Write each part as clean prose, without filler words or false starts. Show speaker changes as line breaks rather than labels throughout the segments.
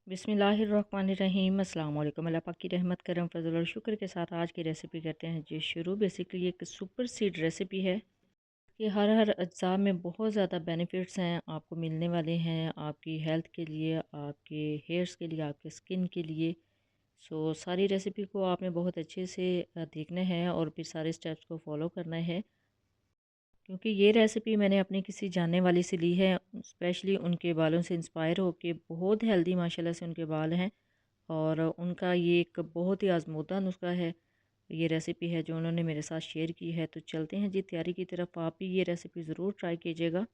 बिस्मिल्लाहिर्रहमानिर्रहीम। अस्सलाम वालेकुम। अल्लाह पाक की रहमत करम फजल और शुक्र के साथ आज की रेसिपी करते हैं जी शुरू। बेसिकली एक सुपर सीड रेसिपी है कि हर अज्जा में बहुत ज़्यादा बेनिफिट्स हैं आपको मिलने वाले हैं, आपकी हेल्थ के लिए, आपके हेयर्स के लिए, आपके स्किन के लिए। सो सारी रेसिपी को आपने बहुत अच्छे से देखना है और फिर सारे स्टेप्स को फॉलो करना है, क्योंकि ये रेसिपी मैंने अपनी किसी जानने वाली से ली है। स्पेशली उनके बालों से इंस्पायर होके, बहुत हेल्दी माशाल्लाह से उनके बाल हैं और उनका ये एक बहुत ही आज़मूदा नुस्खा है। ये रेसिपी है जो उन्होंने मेरे साथ शेयर की है। तो चलते हैं जी तैयारी की तरफ। आप भी ये रेसिपी ज़रूर ट्राई कीजिएगा।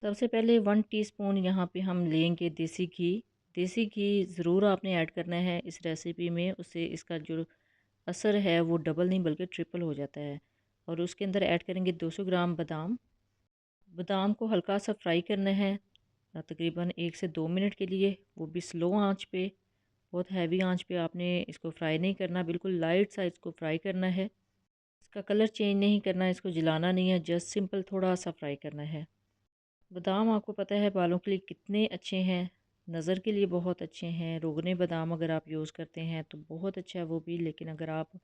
सबसे पहले 1 टीस्पून यहाँ पे हम लेंगे देसी घी। देसी घी ज़रूर आपने ऐड करना है इस रेसिपी में, उससे इसका जो असर है वो डबल नहीं बल्कि ट्रिपल हो जाता है। और उसके अंदर ऐड करेंगे 200 ग्राम बादाम। बादाम को हल्का सा फ्राई करना है, तकरीबन 1 से 2 मिनट के लिए, वो भी स्लो आंच पे। बहुत हैवी आंच पे आपने इसको फ्राई नहीं करना, बिल्कुल लाइट सा इसको फ्राई करना है। इसका कलर चेंज नहीं करना, इसको जलाना नहीं है, जस्ट सिंपल थोड़ा सा फ्राई करना है। बादाम आपको पता है बालों के लिए कितने अच्छे हैं, नज़र के लिए बहुत अच्छे हैं। रोगने बादाम अगर आप यूज़ करते हैं तो बहुत अच्छा है वो भी, लेकिन अगर आप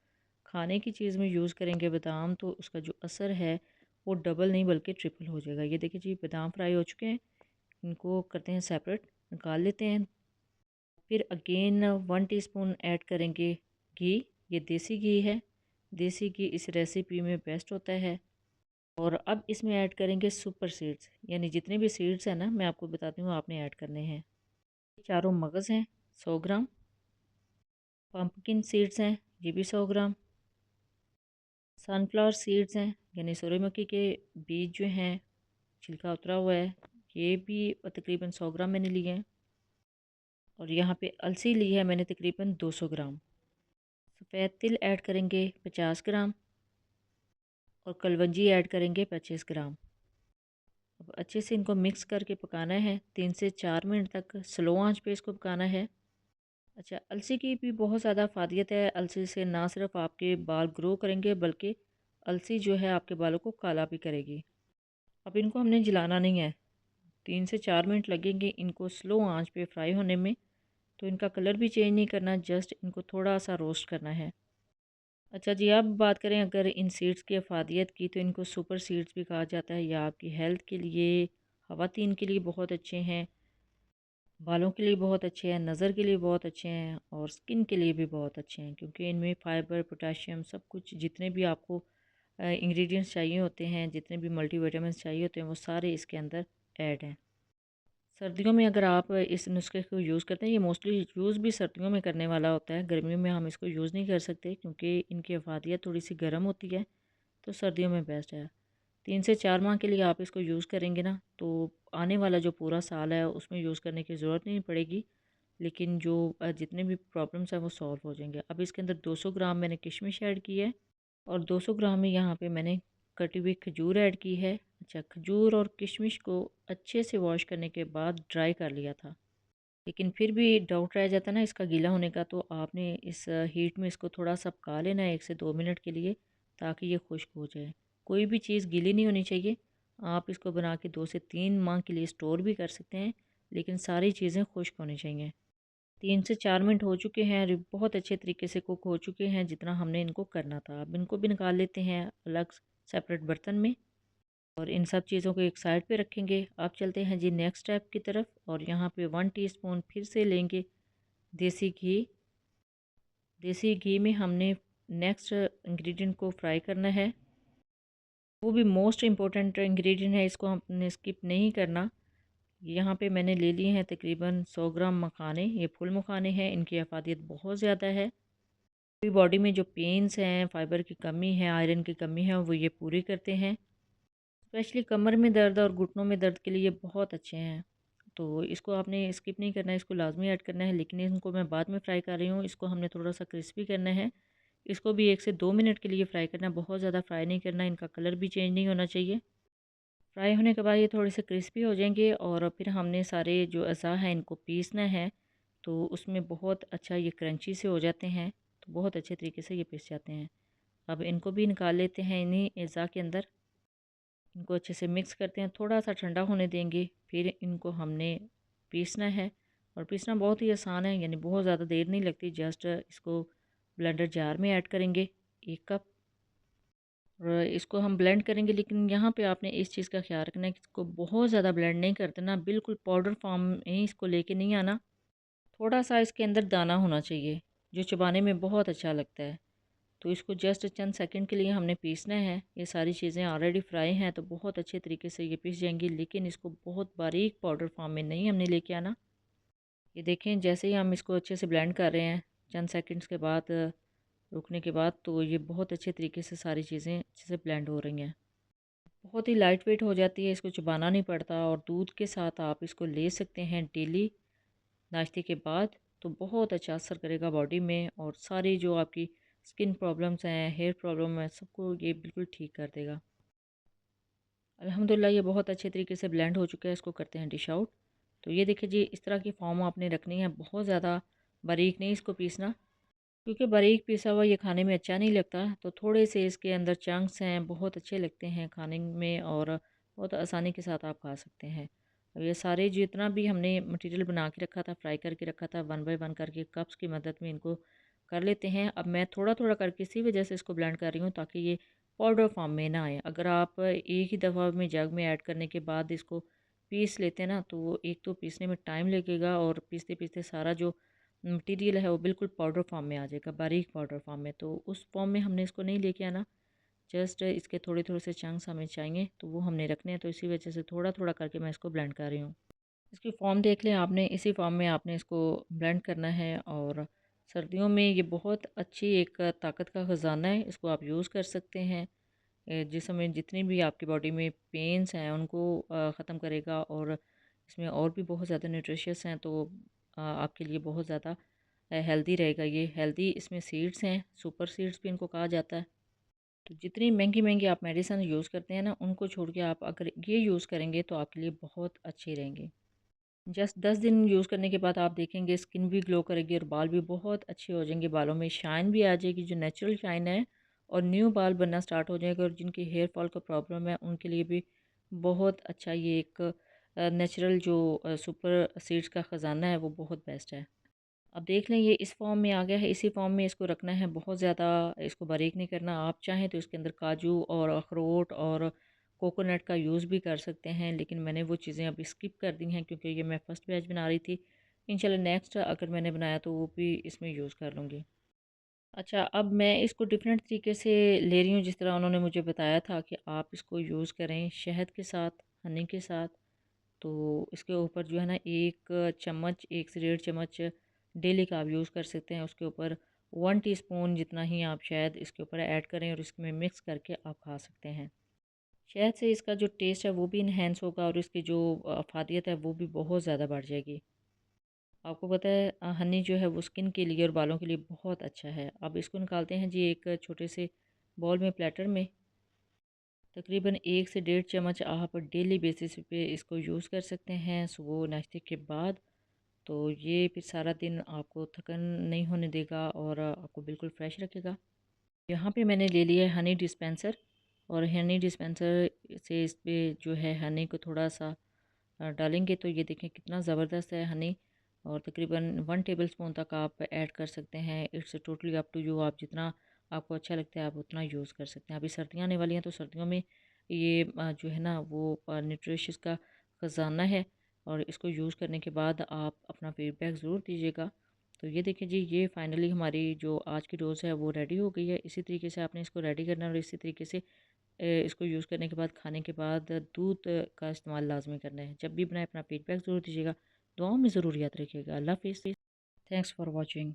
खाने की चीज़ में यूज़ करेंगे बादाम तो उसका जो असर है वो डबल नहीं बल्कि ट्रिपल हो जाएगा। ये देखिए जी बादाम फ्राई हो चुके हैं, इनको करते हैं सेपरेट, निकाल लेते हैं। फिर अगेन 1 टीस्पून ऐड करेंगे घी। ये देसी घी है, देसी घी इस रेसिपी में बेस्ट होता है। और अब इसमें ऐड करेंगे सुपर सीड्स, यानी जितने भी सीड्स हैं ना मैं आपको बताती हूँ आपने ऐड करने हैं। चारों मगज़ हैं 100 ग्राम, पम्पकिन सीड्स हैं ये भी 100 ग्राम, सनफ्लावर सीड्स हैं यानी सूरजमुखी के बीज जो हैं छिलका उतरा हुआ है, ये भी तकरीबन 100 ग्राम मैंने लिए हैं। और यहाँ पे अलसी ली है मैंने तकरीबन 200 ग्राम। सफ़ेद तिल ऐड करेंगे 50 ग्राम और कलवंजी ऐड करेंगे 25 ग्राम। अब अच्छे से इनको मिक्स करके पकाना है, 3 से 4 मिनट तक स्लो आंच पे इसको पकाना है। अच्छा, अलसी की भी बहुत ज़्यादा फ़ायदा है। अलसी से ना सिर्फ आपके बाल ग्रो करेंगे बल्कि अलसी जो है आपके बालों को काला भी करेगी। अब इनको हमने जलाना नहीं है, 3 से 4 मिनट लगेंगे इनको स्लो आंच पे फ्राई होने में। तो इनका कलर भी चेंज नहीं करना, जस्ट इनको थोड़ा सा रोस्ट करना है। अच्छा जी, अब बात करें अगर इन सीड्स की अफादियत की, तो इनको सुपर सीड्स भी कहा जाता है। या आपकी हेल्थ के लिए, ख़वातीन के लिए बहुत अच्छे हैं, बालों के लिए बहुत अच्छे हैं, नज़र के लिए बहुत अच्छे हैं और स्किन के लिए भी बहुत अच्छे हैं, क्योंकि इनमें फ़ाइबर, पोटेशियम सब कुछ जितने भी आपको इंग्रेडिएंट्स चाहिए होते हैं, जितने भी मल्टीविटामिन्स चाहिए होते हैं वो सारे इसके अंदर ऐड हैं। सर्दियों में अगर आप इस नुस्खे को यूज़ करते हैं, ये मोस्टली यूज़ भी सर्दियों में करने वाला होता है, गर्मियों में हम इसको यूज़ नहीं कर सकते क्योंकि इनकी अफादियत थोड़ी सी गर्म होती है। तो सर्दियों में बेस्ट है। 3 से 4 माह के लिए आप इसको यूज़ करेंगे ना, तो आने वाला जो पूरा साल है उसमें यूज़ करने की ज़रूरत नहीं पड़ेगी। लेकिन जो जितने भी प्रॉब्लम्स हैं वो सॉल्व हो जाएंगे। अब इसके अंदर 200 ग्राम मैंने किशमिश ऐड की है और 200 ग्राम में यहाँ पे मैंने कटी हुई खजूर ऐड की है। अच्छा, खजूर और किशमिश को अच्छे से वॉश करने के बाद ड्राई कर लिया था, लेकिन फिर भी डाउट रह जाता है ना इसका गीला होने का, तो आपने इस हीट में इसको थोड़ा सा पका लेना है 1 से 2 मिनट के लिए, ताकि ये खुश्क हो जाए। कोई भी चीज़ गीली नहीं होनी चाहिए। आप इसको बना के 2 से 3 माह के लिए स्टोर भी कर सकते हैं, लेकिन सारी चीज़ें खुश्क होनी चाहिए। 3 से 4 मिनट हो चुके हैं और ये बहुत अच्छे तरीके से कुक हो चुके हैं जितना हमने इनको करना था। अब इनको भी निकाल लेते हैं अलग सेपरेट बर्तन में और इन सब चीज़ों को एक साइड पे रखेंगे। अब चलते हैं जी नेक्स्ट स्टेप की तरफ और यहाँ पे 1 टीस्पून फिर से लेंगे देसी घी। देसी घी में हमने नेक्स्ट इंग्रेडिएंट को फ्राई करना है, वो भी मोस्ट इम्पॉर्टेंट इंग्रेडिएंट है, इसको हमने स्किप नहीं करना। यहाँ पे मैंने ले लिए हैं तकरीबन 100 ग्राम मखाने। ये फुल मखाने हैं, इनकी अफादियत बहुत ज़्यादा है। पूरी बॉडी में जो पेन्स हैं, फाइबर की कमी है, आयरन की कमी है, वो ये पूरी करते हैं। स्पेशली कमर में दर्द और घुटनों में दर्द के लिए ये बहुत अच्छे हैं। तो इसको आपने स्किप नहीं करना है, इसको लाजमी ऐड करना है। लेकिन इनको मैं बाद में फ्राई कर रही हूँ, इसको हमने थोड़ा सा क्रिस्पी करना है। इसको भी 1 से 2 मिनट के लिए फ्राई करना है, बहुत ज़्यादा फ्राई नहीं करना, इनका कलर भी चेंज नहीं होना चाहिए। फ्राई होने के बाद ये थोड़े से क्रिस्पी हो जाएंगे और फिर हमने सारे जो अज़ा हैं इनको पीसना है। तो उसमें बहुत अच्छा ये क्रंची से हो जाते हैं, तो बहुत अच्छे तरीके से ये पीस जाते हैं। अब इनको भी निकाल लेते हैं इन्हीं अज़ा के अंदर। इनको अच्छे से मिक्स करते हैं, थोड़ा सा ठंडा होने देंगे, फिर इनको हमने पीसना है और पीसना बहुत ही आसान है, यानी बहुत ज़्यादा देर नहीं लगती। जस्ट इसको ब्लेंडर जार में ऐड करेंगे 1 कप, और इसको हम ब्लेंड करेंगे। लेकिन यहाँ पे आपने इस चीज़ का ख्याल रखना है कि इसको बहुत ज़्यादा ब्लेंड नहीं कर देना, बिल्कुल पाउडर फॉर्म में इसको लेके नहीं आना। थोड़ा सा इसके अंदर दाना होना चाहिए जो चबाने में बहुत अच्छा लगता है। तो इसको जस्ट चंद सेकंड के लिए हमने पीसना है। ये सारी चीज़ें ऑलरेडी फ्राई हैं तो बहुत अच्छे तरीके से ये पीस जाएंगी, लेकिन इसको बहुत बारीक पाउडर फॉर्म में नहीं हमने लेके आना। ये देखें, जैसे ही हम इसको अच्छे से ब्लेंड कर रहे हैं, चंद सेकंड्स के बाद रुकने के बाद, तो ये बहुत अच्छे तरीके से सारी चीज़ें अच्छे से ब्लेंड हो रही हैं। बहुत ही लाइट वेट हो जाती है, इसको चबाना नहीं पड़ता, और दूध के साथ आप इसको ले सकते हैं डेली नाश्ते के बाद। तो बहुत अच्छा असर करेगा बॉडी में, और सारी जो आपकी स्किन प्रॉब्लम्स हैं, हेयर प्रॉब्लम है, सबको ये बिल्कुल ठीक कर देगा। अल्हम्दुलिल्लाह ये बहुत अच्छे तरीके से ब्लेंड हो चुका है। इसको करते हैं डिश आउट। तो ये देखिए जी, इस तरह की फॉर्म आपने रखनी है, बहुत ज़्यादा बारीक नहीं इसको पीसना, क्योंकि बारीक पिसा हुआ ये खाने में अच्छा नहीं लगता। तो थोड़े से इसके अंदर चंक्स हैं, बहुत अच्छे लगते हैं खाने में, और बहुत आसानी के साथ आप खा सकते हैं। अब ये सारे जितना भी हमने मटेरियल बना के रखा था, फ्राई करके रखा था, वन बाय वन करके कप्स की मदद में इनको कर लेते हैं। अब मैं थोड़ा थोड़ा करके इसी वजह से इसको ब्लेंड कर रही हूँ, ताकि ये पाउडर फॉर्म में ना आए। अगर आप एक ही दफ़ा में जग में ऐड करने के बाद इसको पीस लेते हैं ना, तो वो एक तो पीसने में टाइम लगेगा, और पीसते पीसते सारा जो मटीरियल है वो बिल्कुल पाउडर फॉर्म में आ जाएगा, बारीक पाउडर फॉर्म में। तो उस फॉर्म में हमने इसको नहीं लेके आना। जस्ट इसके थोड़े थोड़े से चंक्स हमें चाहिए, तो वो हमने रखने हैं। तो इसी वजह से थोड़ा थोड़ा करके मैं इसको ब्लेंड कर रही हूँ। इसकी फॉर्म देख लें आपने, इसी फॉर्म में आपने इसको ब्लेंड करना है। और सर्दियों में ये बहुत अच्छी एक ताकत का ख़जाना है, इसको आप यूज़ कर सकते हैं। जिस समय जितनी भी आपकी बॉडी में पेन्स हैं उनको ख़त्म करेगा, और इसमें और भी बहुत ज़्यादा न्यूट्रिशियस हैं, तो आपके लिए बहुत ज़्यादा हेल्दी रहेगा। ये हेल्दी इसमें सीड्स हैं, सुपर सीड्स भी इनको कहा जाता है। तो जितनी महंगी महंगी आप मेडिसिन यूज़ करते हैं ना, उनको छोड़ के आप अगर ये यूज़ करेंगे तो आपके लिए बहुत अच्छे रहेंगे। जस्ट 10 दिन यूज़ करने के बाद आप देखेंगे स्किन भी ग्लो करेगी, और बाल भी बहुत अच्छे हो जाएंगे, बालों में शाइन भी आ जाएगी, जो नेचुरल शाइन है, और न्यू बाल बनना स्टार्ट हो जाएगा। और जिनकी हेयर फॉल का प्रॉब्लम है उनके लिए भी बहुत अच्छा ये एक नेचुरल जो सुपर सीड्स का ख़जाना है वो बहुत बेस्ट है। अब देख लें, ये इस फॉर्म में आ गया है। इसी फॉर्म में इसको रखना है, बहुत ज़्यादा इसको बारीक नहीं करना। आप चाहें तो इसके अंदर काजू और अखरोट और कोकोनट का यूज़ भी कर सकते हैं, लेकिन मैंने वो चीज़ें अभी स्किप कर दी हैं, क्योंकि ये मैं फ़र्स्ट बैच बना रही थी। इंशाल्लाह नेक्स्ट अगर मैंने बनाया तो वो भी इसमें यूज़ कर लूँगी। अच्छा, अब मैं इसको डिफरेंट तरीके से ले रही हूँ, जिस तरह उन्होंने मुझे बताया था कि आप इसको यूज़ करें शहद के साथ, हनी के साथ। तो इसके ऊपर जो है ना, 1 चम्मच, 1 से 1.5 चम्मच डेली का आप यूज़ कर सकते हैं। उसके ऊपर 1 टीस्पून जितना ही आप शहद इसके ऊपर ऐड करें, और इसमें मिक्स करके आप खा सकते हैं। शहद से इसका जो टेस्ट है वो भी इन्हेंस होगा, और इसकी जो अफादियत है वो भी बहुत ज़्यादा बढ़ जाएगी। आपको पता है हनी जो है वो स्किन के लिए और बालों के लिए बहुत अच्छा है। अब इसको निकालते हैं जी एक छोटे से बॉल में, प्लेटर में। तकरीबन 1 से 1.5 चम्मच आप डेली बेसिस पे इसको यूज़ कर सकते हैं सुबह नाश्ते के बाद। तो ये फिर सारा दिन आपको थकन नहीं होने देगा, और आपको बिल्कुल फ्रेश रखेगा। यहाँ पे मैंने ले लिया है हनी डिस्पेंसर, और हनी डिस्पेंसर से इस पे जो है हनी को थोड़ा सा डालेंगे, तो ये देखें कितना ज़बरदस्त है हनी। और तकरीबन 1 टेबल स्पून तक आप ऐड कर सकते हैं। It's totally up to you, आप जितना आपको अच्छा लगता है आप उतना यूज़ कर सकते हैं। अभी सर्दियाँ आने वाली हैं, तो सर्दियों में ये जो है ना वो न्यूट्रिशियस का ख़जाना है, और इसको यूज़ करने के बाद आप अपना फीडबैक ज़रूर दीजिएगा। तो ये देखिए जी, ये फाइनली हमारी जो आज की डोज़ है वो रेडी हो गई है। इसी तरीके से आपने इसको रेडी करना है, और इसी तरीके से इसको यूज़ करने के बाद, खाने के बाद दूध का इस्तेमाल लाज़मी करना है। जब भी बनाए अपना फीडबैक ज़रूर दीजिएगा। दुआओं में ज़रूर याद रखिएगा। अल्लाह हाफ़िज़। Thanks for watching.